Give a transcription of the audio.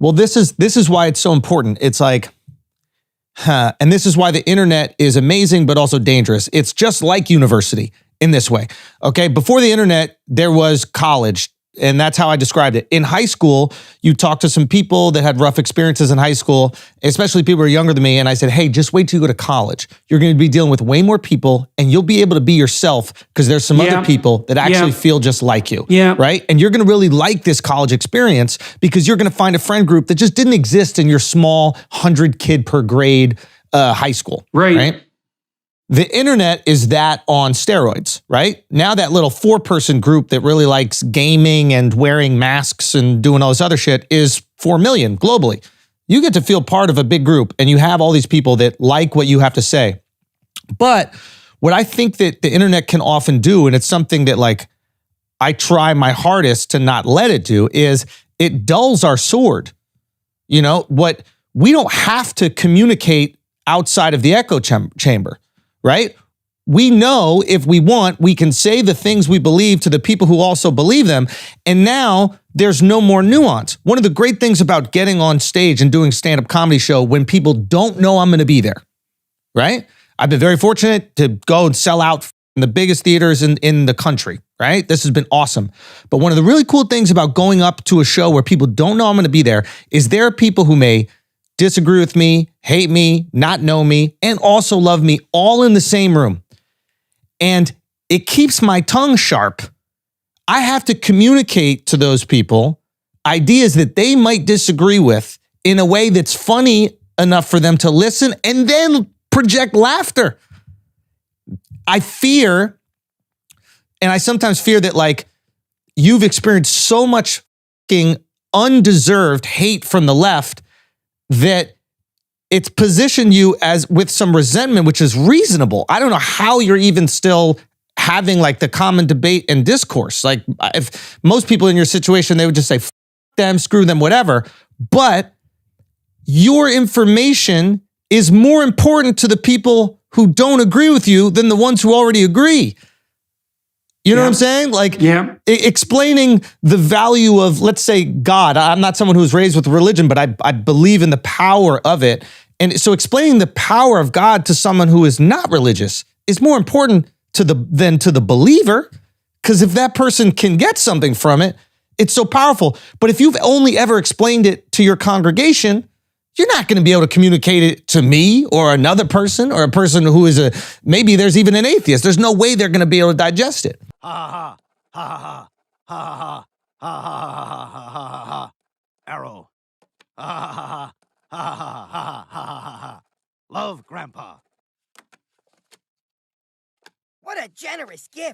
Well, this is why it's so important. It's like, and this is why the internet is amazing, but also dangerous. It's just like university in this way. Okay. Before the internet, there was college. And that's how I described it. In high school, you talk to some people that had rough experiences in high school, especially people who are younger than me. And I said, hey, just wait till you go to college. You're going to be dealing with way more people and you'll be able to be yourself because there's some other people that actually feel just like you. Right. And you're going to really like this college experience because you're going to find a friend group that just didn't exist in your small 100 kid per grade high school. Right. The internet is that on steroids, right? Now that little 4-person group that really likes gaming and wearing masks and doing all this other shit is 4 million globally. You get to feel part of a big group and you have all these people that like what you have to say. But what I think that the internet can often do, and it's something that like I try my hardest to not let it do, is it dulls our sword. You know, what we don't have to communicate outside of the echo chamber. Right? We know if we want, we can say the things we believe to the people who also believe them. And now there's no more nuance. One of the great things about getting on stage and doing a stand-up comedy show when people don't know I'm going to be there, right? I've been very fortunate to go and sell out in the biggest theaters in the country, right? This has been awesome. But one of the really cool things about going up to a show where people don't know I'm going to be there is there are people who may disagree with me, hate me, not know me, and also love me all in the same room. And it keeps my tongue sharp. I have to communicate to those people ideas that they might disagree with in a way that's funny enough for them to listen and then project laughter. I fear, and I sometimes fear that like you've experienced so much fucking undeserved hate from the left that it's positioned you as with some resentment, which is reasonable. I don't know how you're even still having like the common debate and discourse. Like if most people in your situation, they would just say, F them, screw them, whatever. But your information is more important to the people who don't agree with you than the ones who already agree. You know what I'm saying? Like explaining the value of, let's say, God. I'm not someone who's raised with religion, but I believe in the power of it. And so explaining the power of God to someone who is not religious is more important than to the believer. Because if that person can get something from it, it's so powerful. But if you've only ever explained it to your congregation, you're not going to be able to communicate it to me or another person or a person who is maybe there's even an atheist. There's no way they're going to be able to digest it. Ha ha ha ha ha ha ha ha ha ha ha ha. Arrow. Ha ha ha ha ha ha ha ha ha. Love, Grandpa. What a generous gift.